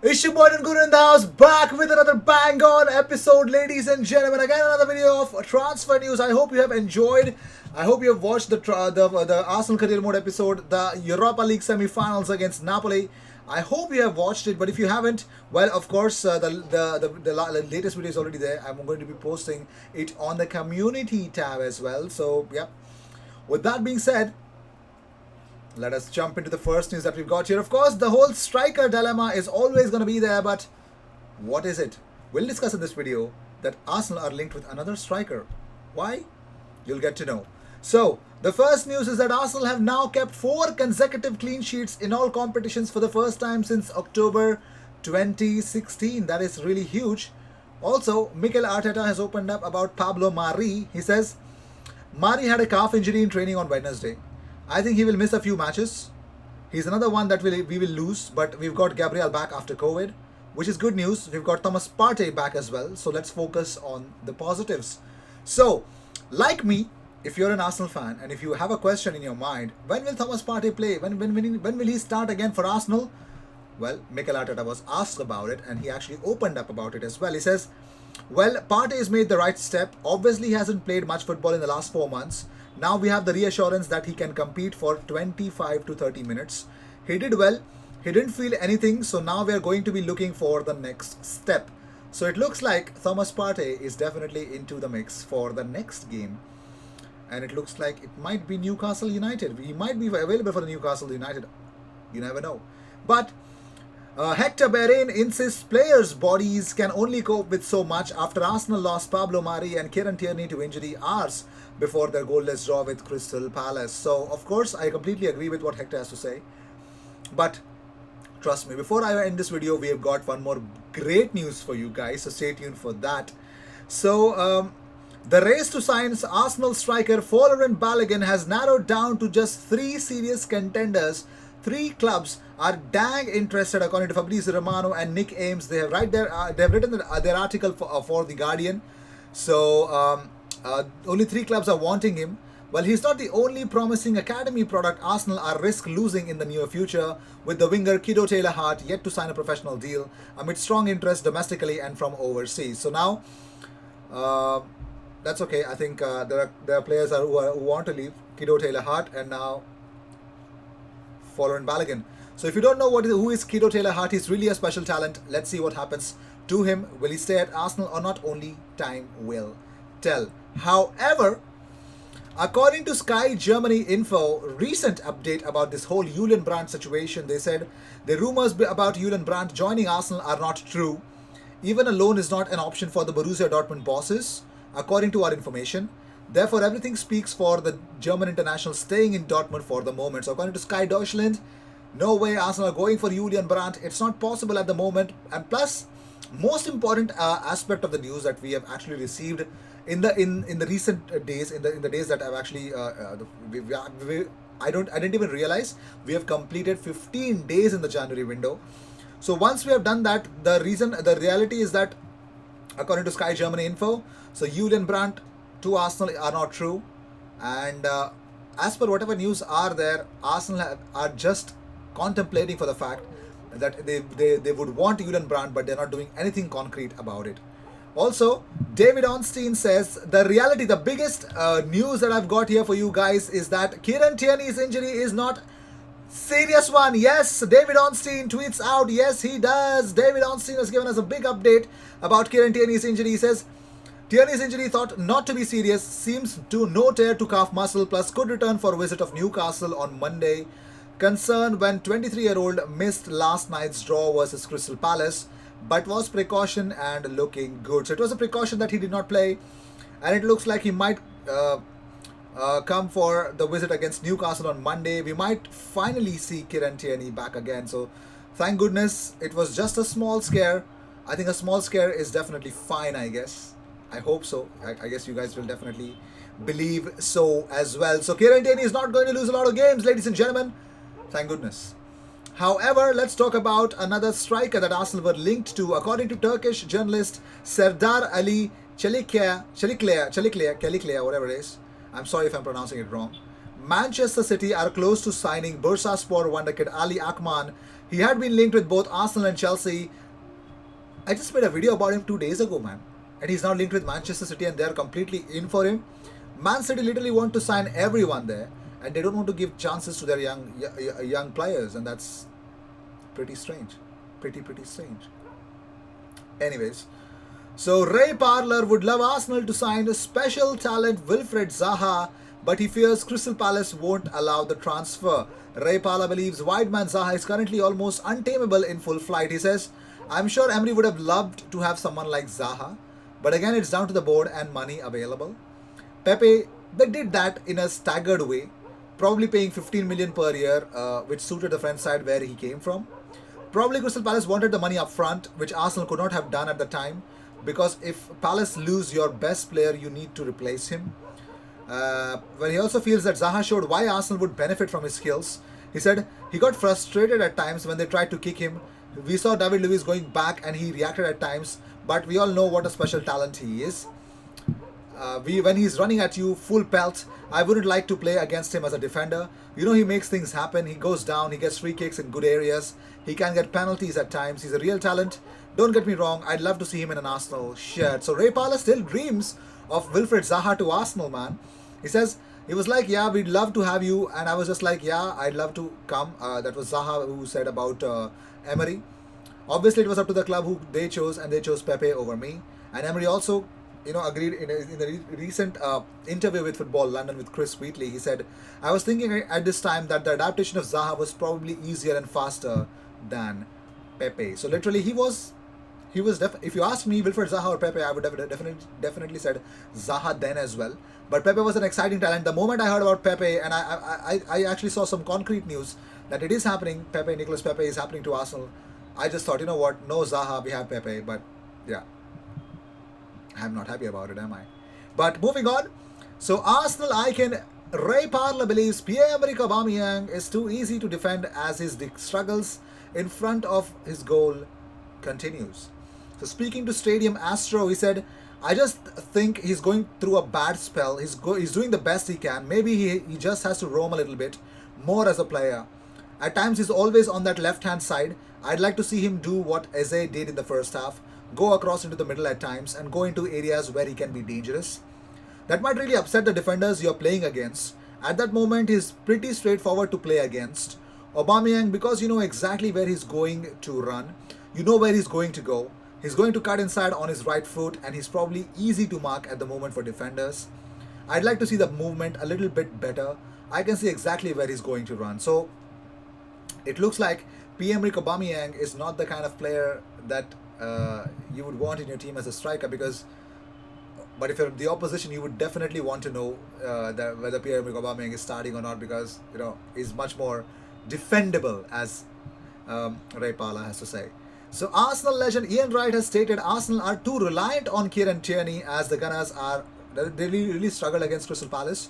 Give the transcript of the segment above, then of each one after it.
It's your boy Guru in the house, back with another bang on episode, ladies and gentlemen. Again, another video of transfer news. I hope you have enjoyed. I hope you have watched the Arsenal career mode episode, the Europa League semi-finals against Napoli. I hope you have watched it, but if you haven't, well, of course, the latest video is already there. I'm going to be posting it on the community tab as well. So, yeah. With that being said, let us jump into the first news that we've got here. Of course, the whole striker dilemma is always going to be there, but what is it? We'll discuss in this video that Arsenal are linked with another striker. Why? You'll get to know. So, the first news is that Arsenal have now kept 4 consecutive clean sheets in all competitions for the first time since October 2016. That is really huge. Also, Mikel Arteta has opened up about Pablo Mari. He says, Mari had a calf injury in training on Wednesday. I think he will miss a few matches. He's another one that we will lose, but we've got Gabriel back after COVID, which is good news. We've got Thomas Partey back as well, so let's focus on the positives. So, like me, if you're an Arsenal fan and if you have a question in your mind, when will Thomas Partey play? When will he start again for Arsenal? Well, Mikel Arteta was asked about it and he actually opened up about it as well. He says, well, Partey has made the right step. Obviously, he hasn't played much football in the last 4 months. Now we have the reassurance that he can compete for 25 to 30 minutes. He did well. He didn't feel anything. So now we are going to be looking for the next step. So it looks like Thomas Partey is definitely into the mix for the next game. And it looks like it might be Newcastle United. He might be available for the Newcastle United. You never know. But Hector Bellerin insists players' bodies can only cope with so much after Arsenal lost Pablo Mari and Kieran Tierney to injury hours before their goalless draw with Crystal Palace. So, of course, I completely agree with what Hector has to say. But trust me, before I end this video, we have got one more great news for you guys. So stay tuned for that. So, the race to sign Arsenal striker Folarin Balogun has narrowed down to just 3 serious contenders. 3 clubs are dang interested, according to Fabrizio Romano and Nick Ames. They have written their article for the Guardian. So only 3 clubs are wanting him. Well, he's not the only promising academy product Arsenal are risk losing in the near future, with the winger Kido Taylor-Hart yet to sign a professional deal amid strong interest domestically and from overseas. So now, that's okay. I think there are players who want to leave. Kido Taylor-Hart and now Folarin Balogun. So if you don't know who is Kido Taylor-Hart, he's really a special talent. Let's see what happens to him. Will he stay at Arsenal or not? Only time will tell. However, according to Sky Germany Info, recent update about this whole Julian Brandt situation, they said the rumors about Julian Brandt joining Arsenal are not true. Even a loan is not an option for the Borussia Dortmund bosses, according to our information. Therefore, everything speaks for the German international staying in Dortmund for the moment. So, according to Sky Deutschland, no way Arsenal are going for Julian Brandt. It's not possible at the moment. And plus, most important aspect of the news that we have actually received in the recent days, in the days that I've actually I didn't even realize we have completed 15 days in the January window. So once we have done that, the reality is that, according to Sky Germany Info, so Julian Brandt to Arsenal are not true, and as per whatever news are there, Arsenal are just contemplating for the fact that they would want Julian Brandt, but they're not doing anything concrete about it. Also, David Ornstein says the biggest news that I've got here for you guys is that Kieran Tierney's injury is not serious one. Yes, David Ornstein tweets out, yes he does. David Ornstein has given us a big update about Kieran Tierney's injury. He says, Tierney's injury thought not to be serious, seems to no tear to calf muscle, plus could return for a visit of Newcastle on Monday. Concerned when 23-year-old missed last night's draw versus Crystal Palace, but was precaution and looking good. So it was a precaution that he did not play, and it looks like he might come for the visit against Newcastle on Monday. We might finally see Kieran Tierney back again. So thank goodness it was just a small scare. I think a small scare is definitely fine, I guess. I hope so. I guess you guys will definitely believe so as well. So Kieran Tierney is not going to lose a lot of games, ladies and gentlemen. Thank goodness. However, let's talk about another striker that Arsenal were linked to. According to Turkish journalist Serdar Ali Çelikler, whatever it is. I'm sorry if I'm pronouncing it wrong. Manchester City are close to signing Bursaspor wonder kid Ali Akman He had been linked with both Arsenal and Chelsea. I just made a video about him 2 days ago, man. And he's now linked with Manchester City and they're completely in for him. Man City literally want to sign everyone there and they don't want to give chances to their young players, and that's pretty strange. Pretty strange. Anyways, so Ray Parlour would love Arsenal to sign a special talent Wilfred Zaha, but he fears Crystal Palace won't allow the transfer. Ray Parlour believes wide man Zaha is currently almost untamable in full flight. He says, I'm sure Emery would have loved to have someone like Zaha, but again it's down to the board and money available. Pepe, they did that in a staggered way, probably paying 15 million per year, which suited the French side where he came from. Probably Crystal Palace wanted the money up front, which Arsenal could not have done at the time, because if Palace lose your best player, you need to replace him. But he also feels that Zaha showed why Arsenal would benefit from his skills. He said he got frustrated at times when they tried to kick him. We saw David Luiz going back and he reacted at times, but we all know what a special talent he is. When he's running at you full pelt, I wouldn't like to play against him as a defender. You know, he makes things happen. He goes down, he gets free kicks in good areas. He can get penalties at times. He's a real talent. Don't get me wrong, I'd love to see him in an Arsenal shirt. So Ray Parlour still dreams of Wilfred Zaha to Arsenal, man. He says, he was like, yeah, we'd love to have you. And I was just like, yeah, I'd love to come. That was Zaha who said about Emery. Obviously, it was up to the club who they chose, and they chose Pepe over me. And Emery also, agreed in the recent interview with Football London with Chris Wheatley. He said, I was thinking at this time that the adaptation of Zaha was probably easier and faster than Pepe. So literally, if you asked me Wilfred Zaha or Pepe, I would have definitely said Zaha then as well. But Pepe was an exciting talent. The moment I heard about Pepe, and I actually saw some concrete news that it is happening, Nicolas Pepe is happening to Arsenal, I just thought, you know what, no Zaha, we have Pepe. But yeah, I'm not happy about it, am I? But moving on. So Arsenal icon Ray Parlour believes Pierre-Emerick Aubameyang is too easy to defend as his struggles in front of his goal continues. So speaking to Stadium Astro, he said, I just think he's going through a bad spell. He's doing the best he can. Maybe he just has to roam a little bit more as a player. At times he's always on that left-hand side. I'd like to see him do what Eze did in the first half. Go across into the middle at times and go into areas where he can be dangerous. That might really upset the defenders you're playing against. At that moment, he's pretty straightforward to play against. Aubameyang, because you know exactly where he's going to run, you know where he's going to go. He's going to cut inside on his right foot and he's probably easy to mark at the moment for defenders. I'd like to see the movement a little bit better. I can see exactly where he's going to run. So it looks like Pierre-Emerick Aubameyang is not the kind of player that you would want in your team as a striker, but if you're the opposition, you would definitely want to know that whether Pierre-Emerick Aubameyang is starting or not, because he's much more defendable, as Ray Parlour has to say. So Arsenal legend Ian Wright has stated Arsenal are too reliant on Kieran Tierney, as the Gunners they really struggled against Crystal Palace.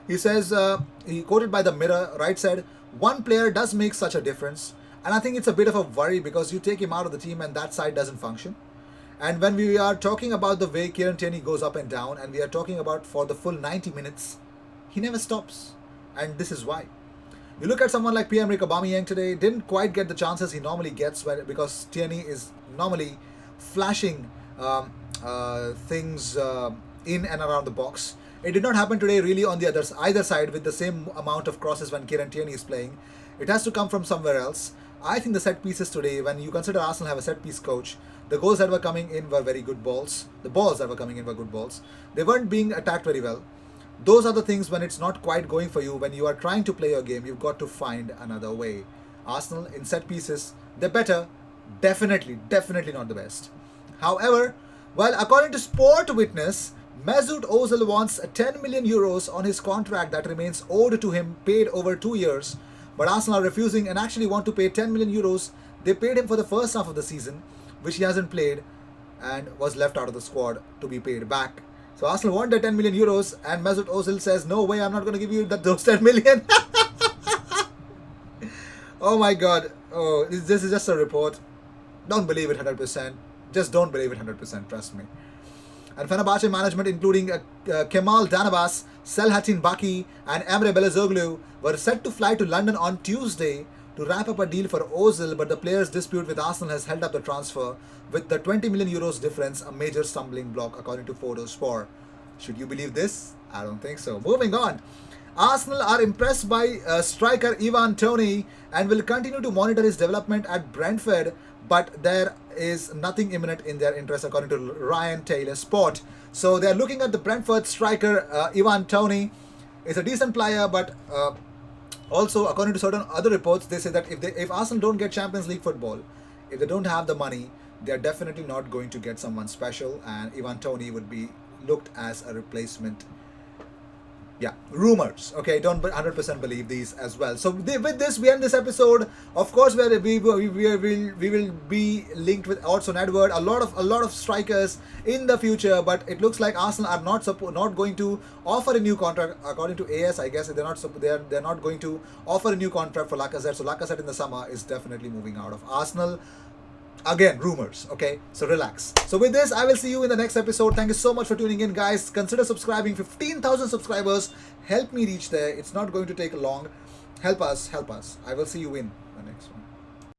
He says, he quoted by the Mirror, Wright said, one player does make such a difference, and I think it's a bit of a worry because you take him out of the team and that side doesn't function. And when we are talking about the way Kieran Tierney goes up and down, and we are talking about for the full 90 minutes, he never stops. And this is why. You look at someone like Pierre-Emerick Aubameyang today, didn't quite get the chances he normally gets because Tierney is normally flashing things in and around the box. It did not happen today really on the either side with the same amount of crosses when Kieran Tierney is playing. It has to come from somewhere else. I think the set pieces today, when you consider Arsenal have a set piece coach, the goals that were coming in were very good balls. The balls that were coming in were good balls. They weren't being attacked very well. Those are the things when it's not quite going for you, when you are trying to play your game, you've got to find another way. Arsenal in set pieces, they're better. Definitely not the best. However, well, according to Sport Witness, Mesut Ozil wants 10 million euros on his contract that remains owed to him, paid over 2 years. But Arsenal are refusing and actually want to pay 10 million euros. They paid him for the first half of the season, which he hasn't played, and was left out of the squad to be paid back. So Arsenal want the 10 million euros, and Mesut Ozil says, no way, I'm not going to give you those 10 million. Oh my god. Oh, this is just a report. Don't believe it 100%. Just don't believe it 100%, trust me. And Fenerbahce management, including Kemal Danabas, Selahattin Baki and Emre Belözoğlu, were set to fly to London on Tuesday to wrap up a deal for Ozil, but the player's dispute with Arsenal has held up the transfer, with the 20 million euros difference a major stumbling block, according to Photosport. Should you believe this? I don't think so. Moving on. Arsenal are impressed by striker Ivan Toney and will continue to monitor his development at Brentford, but there is nothing imminent in their interest, according to Ryan Taylor Sport. So they are looking at the Brentford striker Ivan Toney. Is a decent player, but also according to certain other reports, they say that if Arsenal don't get Champions League football, if they don't have the money, they are definitely not going to get someone special, and Ivan Toney would be looked as a replacement. Yeah, rumors. Okay, don't 100% believe these as well. So with this, we end this episode. Of course, we will be linked with Odds Edward, a lot of strikers in the future. But it looks like Arsenal are not going to offer a new contract, according to AS. I guess they're not going to offer a new contract for Lacazette. So Lacazette in the summer is definitely moving out of Arsenal. Again, rumors, okay? So relax. So with this, I will see you in the next episode. Thank you so much for tuning in, guys. Consider subscribing. 15,000 subscribers. Help me reach there. It's not going to take long. Help us. I will see you in the next one.